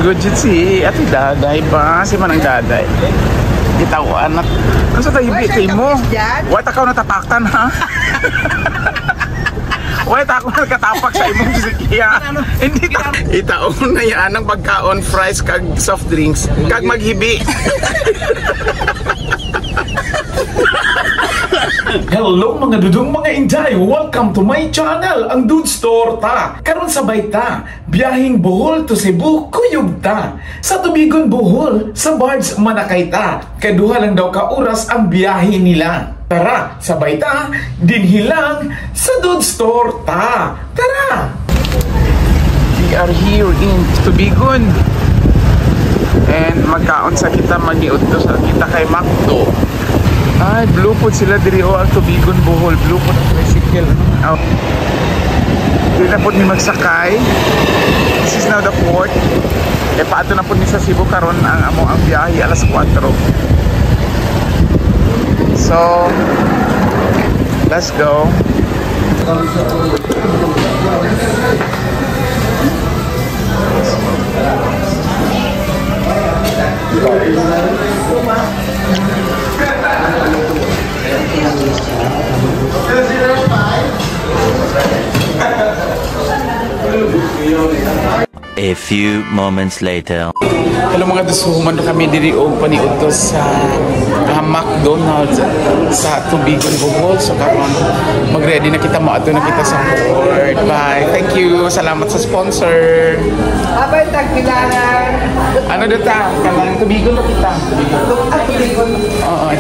good yun si Ate Daday ba? Si Manang Daday. Itawan at ano sa tayo bitin mo? Wait ako natataktan ha? Wait ako nagkatapak sa imong sikiya. Hindi ka. Itaon na yan ang pagkaon, fries, kag soft drinks, kag maghibi. Hello mga dudong mga inday! Welcome to my channel, ang Dude Store ta! Karon sabay ta, biyahing Bohol to Cebu, kuyog ta! Sa Tubigon Bohol, sa Bards Manakay ta, kaduha lang daw ka oras ang biyahe nila. Tara, sabay ta, dinhilang sa Dude Store ta! Tara! We are here in Tubigon. And magkaon sa kita, maniud to sa kita kay Macdo. Ay, blue food sila diri o ang Tubigon Bohol. Blue food ang tricycle. Oh. Dili na po ni magsakay. This is now the port. E paato na po ni sa Cebu karon ang amo ang biyahe alas 4. So, let's go. A few moments later. Hello mga dusuman, kami diri og paniud to sa McDonald's sa Tubigon Bohol. So karon mag-ready na kita, moadto na kita sa port. Bye. Thank you. Salamat sa sponsor. Abay tagpilangan. Ano data? Kanang Tubigon na kita. Tubigon. Oo.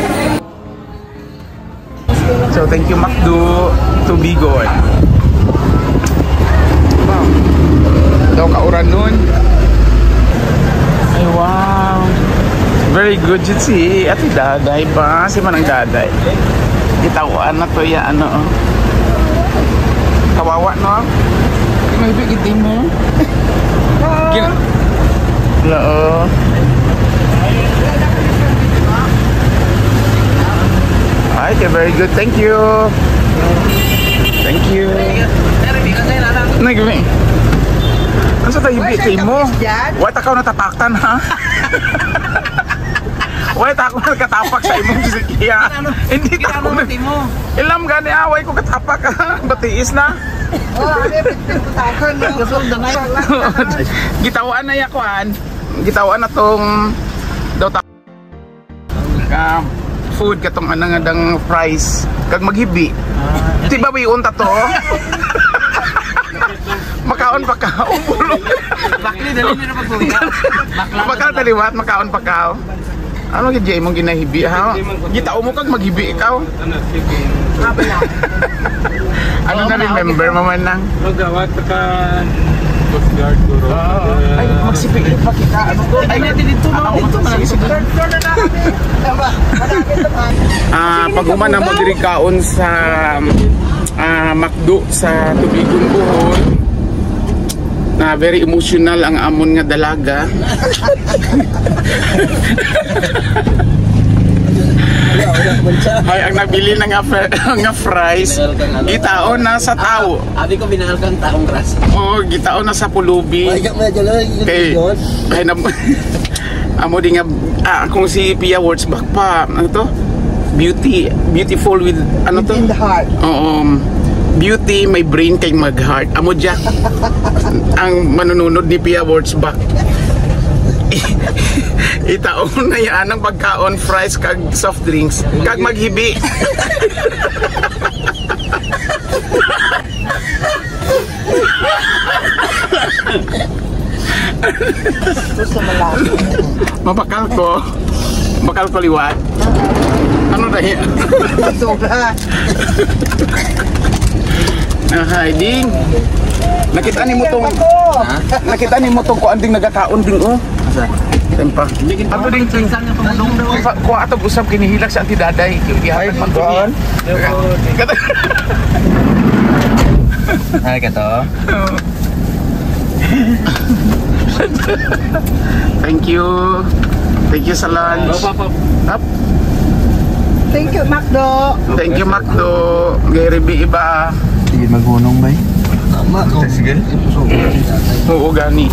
So thank you Macdo Tubigon. Wow. Daw kauran nun. Ay wow. Very good yun si Ate Daday ba? Si Manang Daday. Itawan na to ya ano. Kawawa no? Di may bigitin mo. Hello. Okay, very good. Thank you. Thank you. Nagawin. Ano sa tayo bitin mo? Wait ako natataktan ha? Wait ako nagkatapak sa imong sikiya. Hindi ka mo. Ilam gani away ko katapak ha? Batiis na. Gitawaan na yakuan. Gitawaan na tong daw food katong anang fries kag maghibi. Di ba unta to? Makaon pa ka. Bakli dali ni na pagbuya. Bakal taliwat makaon pa ka. Ano gyud imong ginahibi ha? Gitao mo kag maghibi ikaw. Ano na remember mo man nang? Magawat ka Coast Guard guro. Ay magsipig pa kita. Ano to? Ay dito man isip. Pag-uman na mo diri kaon sa Macdo sa Tubigon Bohol. Na very emotional ang amon nga dalaga. Ay ang nabili na nga fries gitaon na sa tao. Abi ko binahal kang taong ras. Oh, gitaon na sa pulubi. Kay na amo di nga kung si Pia Words back pa ano to? Beautiful with ano to? In the heart. Oo. Beauty, may brain kay mag-heart. Amo dyan ang manununod ni Pia Words back. Itaon na yan ang pagkaon, fries, kag soft drinks, kag maghibi. Mabakal ko. Bakal ko liwat. Ano na yan? Sobra. Ding. Nakita ni mo tong nakita ni mo tong ko anding nagakaon ding oh. Tempa. Ato ding ko ato usab kinihilak sa Ate Daday. Ay man. Ay kato. Thank you. Thank you sa lunch. Up. Thank you Macdo. Thank you Macdo. Gary B iba. Sige maghunong bay. Tama ko. Sige. Oo, gani.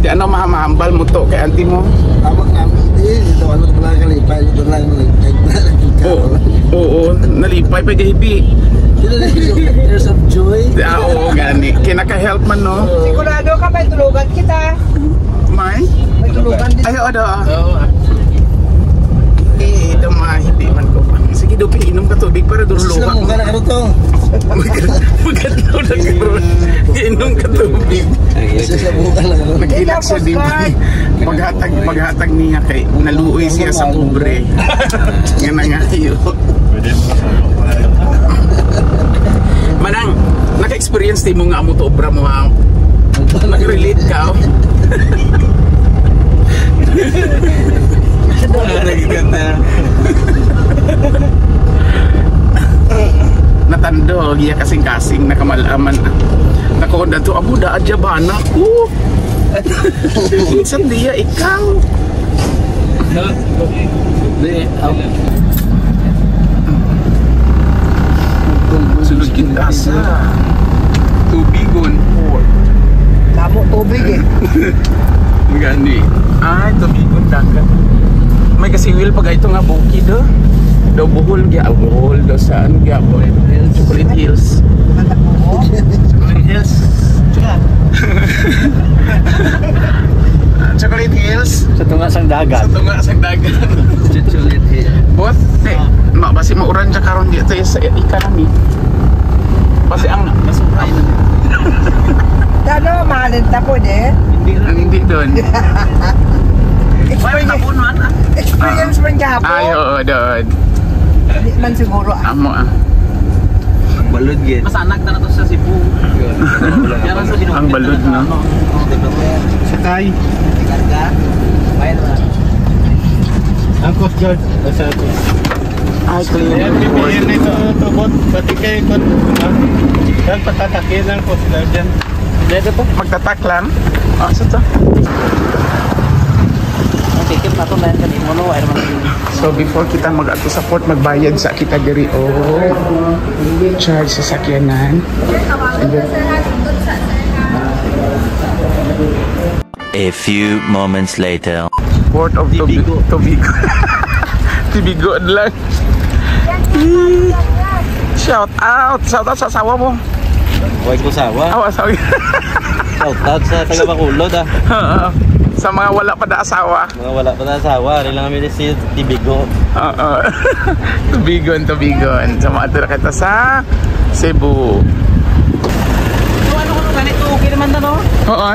Di ano mahambal mo to kay auntie mo? Tama namin. Ito ano pala kalipay. Ito lang Oo, nalipay pa gabi. Years of joy. Oo, gani. Kinaka-help man, no? Sigurado ka may tulugan kita. May? May tulugan din. Ay, oo. Ito hindi man ko pa. Sige, Dupi, inom ka tubig para durulukan. Islam ka na to. Magkataw na karoon. Inom ka tubig. Nag-ilak siya din. Maghatag niya kay naluoy siya sa pobre. Yan na nga yun. Manang, naka-experience din mo nga mo to obra mo ha? Nag-relate ka? Natando, giya kasing-kasing nakamalaman nakuha to abo da adya bana ko. Minsan diya ikaw. Sulod kita sa tubigon. Lamo tubig eh. Gani. Ay, tubigon dagat. May kasiwil pag ito nga bukid do. Do buhol gya buhol do saan gya Chocolate Hills. Chocolate Hills. Chocolate Hills. Sa tunga sang dagat. Sa tunga sang dagat. Chocolate Hills. Bot, basi mauran siya karon di tayo sa economy. Basi ang masupray na. Dalo, mahalin tapo din. Hindi doon. Experience man gahapon. Ay, oo, doon. Hindi man siguro. Amo Balod gid. Masanag na to sa Cebu. Ang balod, no? Sakay. Karga. Bayan mo na. Ang Coast Guard. Basta ito. Ay, clean. Yan, bibigyan ito tubot. Pati kayo kung yan, patatakin ng Coast Guard yan. Dito po. Magtatak lang. Ah, saan to? Ticket na to na yan kanino no ay naman. So before kita mag-ato sa port, magbayad sa kita diri o charge sa sakyanan. And then, A few moments later. Port of Tobigo. Tobigo lang. Shout out sa asawa mo. Huwag ko sawa. Awa, sorry. Shout out sa taga Bacolod ah. Sa mga wala pa na asawa. Mga wala pa na asawa, rin lang kami si Tibigo. Oo. Tubigon. Sa mga tira kita sa Cebu. So ano ko ganito, okay naman na no? Oo.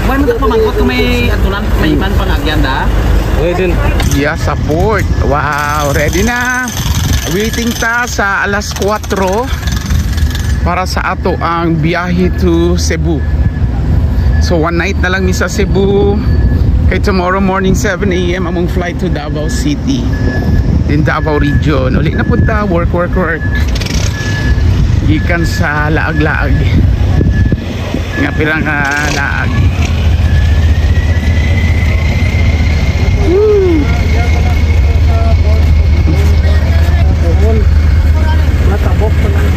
Why mo ito pamangkot kung may atulan, may iman pang agyanda? Okay din. Yeah, sa port. Wow, ready na. Waiting ta sa alas 4 para sa ato ang biyahe to Cebu. So one night na lang ni sa Cebu. Kay tomorrow morning 7 AM among flight to Davao City. In Davao region. Uli na punta, work. Gikan sa laag-laag. Nga pirang laag. Matabok pa lang.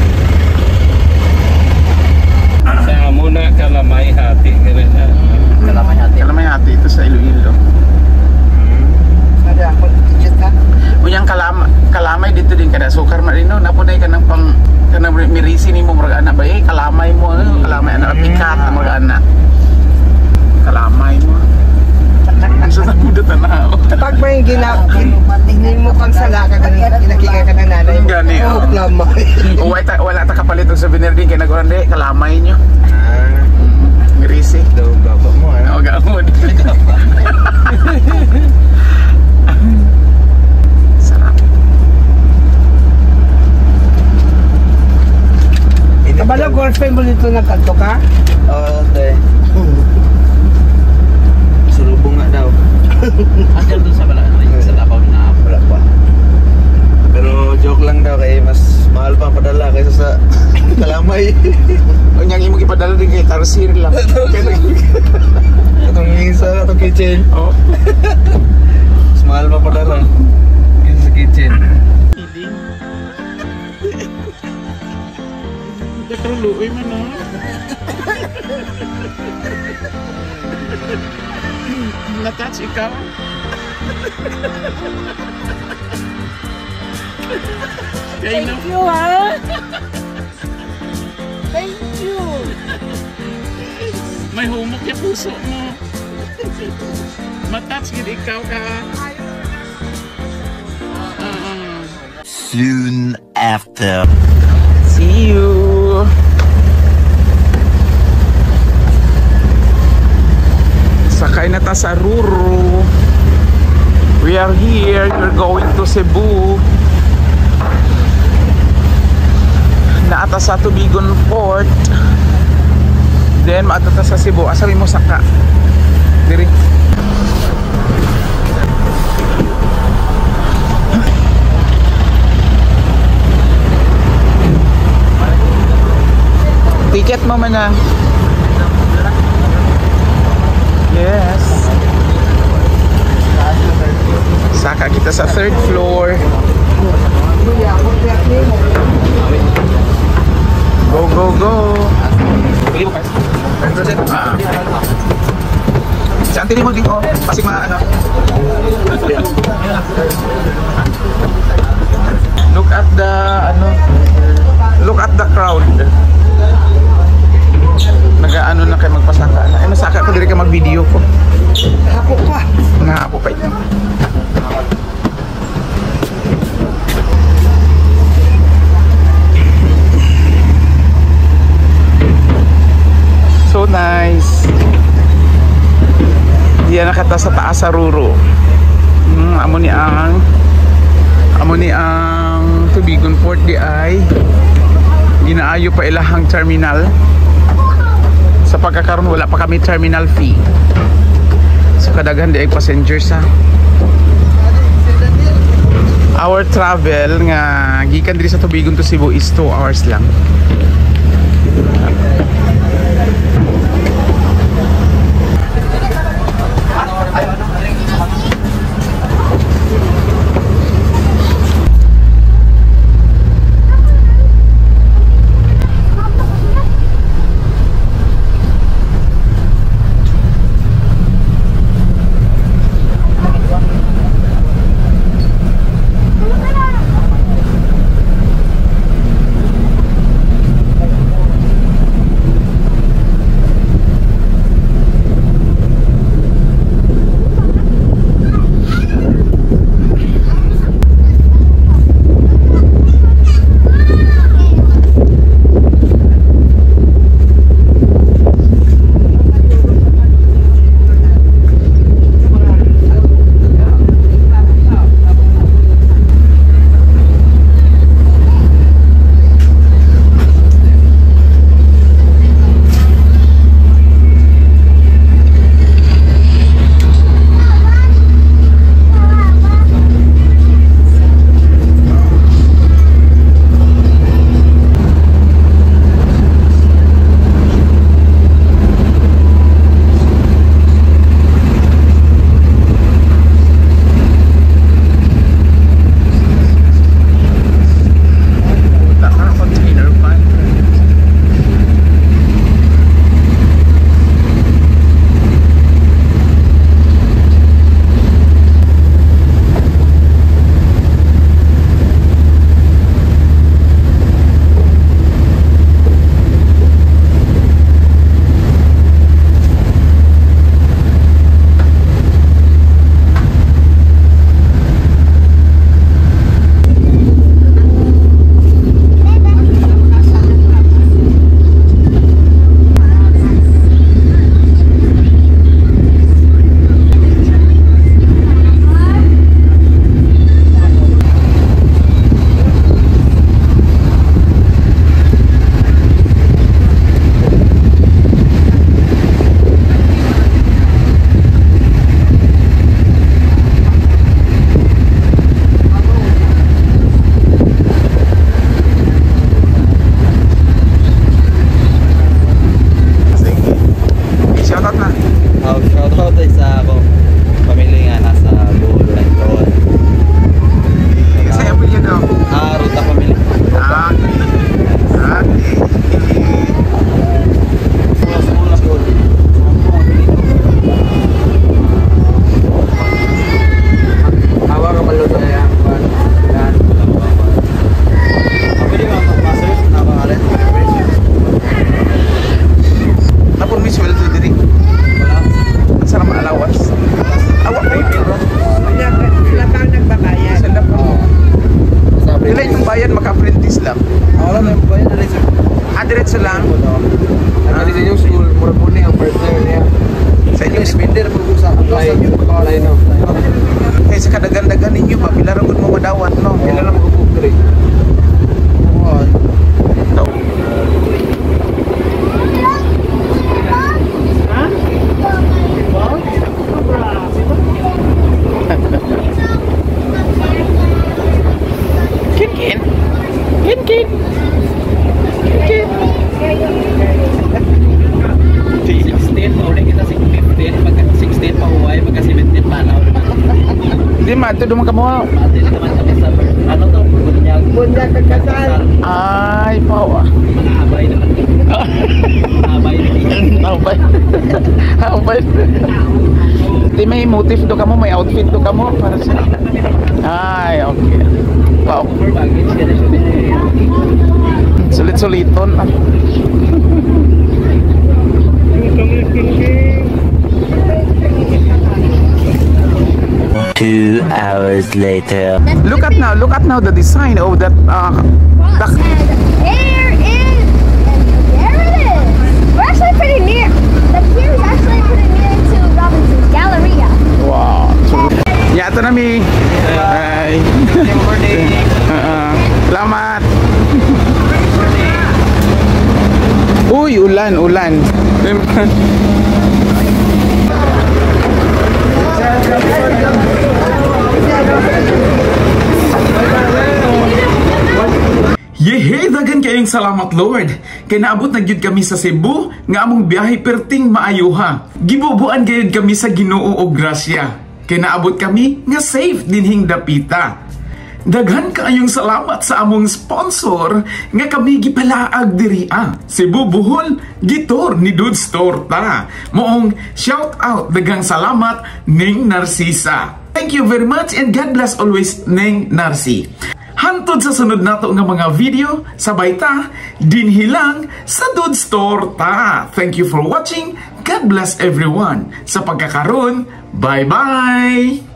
Sa muna kalamay hati. Kalamay hati ito sa Iloilo. Ada ako digit ka. Unyang kalamay dito din kada sukar marino napunay ka ng pang kanang mirisi ni mo murag ana ba kalamay mo kalamay ana pikat na murag ana. Kalamay mo. Sa tabudo tanaw. Pag may tingin mo pang sala ka kinakika ka ng nanay mo. Gani. Oh, lamay. Wala ta kapalit og souvenir din kay nagurande kalamay nyo. Mirisi. Daw baba mo Oo, gamod. Sarap. Kabalo, girlfriend mo dito nagkanto ka? Oo, te. Surubong nga daw. Adyal doon sa sa Davao na Wala pa. Pero joke lang daw kay mas mahal pa padala kaysa sa kalamay. Unyang imong ipadala din kay Tarsir lang. Itong isa, itong kitchen. Oh. Mas mahal pa padala. Yun sa kitchen. Nagkaluloy man no. Na-touch ikaw? Thank you, ha? Thank you. May humok yung puso mo. Ma-touch gid ikaw ka. Soon after. See you. Sakay na ta sa Ruru. We are here. We're going to Cebu. Naata sa Tubigon Port. Then maatata sa Cebu. Asabi mo saka. Diri. Ticket mo man na. Yes. Saka kita sa 3rd floor. Go, go, go. Santi mo din ko. Pasig mga ano. Look at the ano. Look at the crowd. Nag-ano na kayo magpasaka na. Masaka ko diri ka mag-video ko. Hapo pa. Nahapo pa ito. So nice. Diyan nakata sa taas sa Ruru. Amo ni ang Tubigon Port di ay ginaayo pa ilahang terminal. Sa pagkakaroon wala pa kami terminal fee. So kadaghan di ay passengers ha. Our travel nga gikan diri sa Tubigon to Cebu is 2 hours lang. Ang sa inyong school, mura po niya ang partner niya. Sa inyong spender po sa apply no. Kaya sa kadagan-dagan ninyo ba, pila ra gud mo madawat no. Kailan na mag-book diri? Di man to duman ka mo. Ano to? Bunyag kagkasal. Ay, pawa. Mga abay naman. Abay. Abay. Abay. Di may motif do ka mo, may outfit do ka mo para sa. Ay, okay. Wow. Sulit-suliton. 2 hours later. Look at now the design of that And there is, and there it is. We're actually pretty near. The pier is actually pretty near to Robinson's Galleria. wow. Ya ito na mi. Ay. Selamat. Uy, ulan. Yehe, dagan kayong salamat Lord. Kay naabot na gyud kami sa Cebu nga among biyahe perting maayuha. Gibubuan gayud kami sa Ginoo og grasya. Kay naabot kami nga safe dinhing dapita. Daghan kaayong salamat sa among sponsor nga kami gipalaag diri Cebu Bohol Gitor ni Dudes Torta. Moong shout out dagang salamat Ning Narcisa. Thank you very much and God bless always Ning Narci. Hantod sa sunod nato nga mga video, sabay ta, dinhilang sa Dudes Torta. Thank you for watching. God bless everyone. Sa pagkakaroon, bye-bye!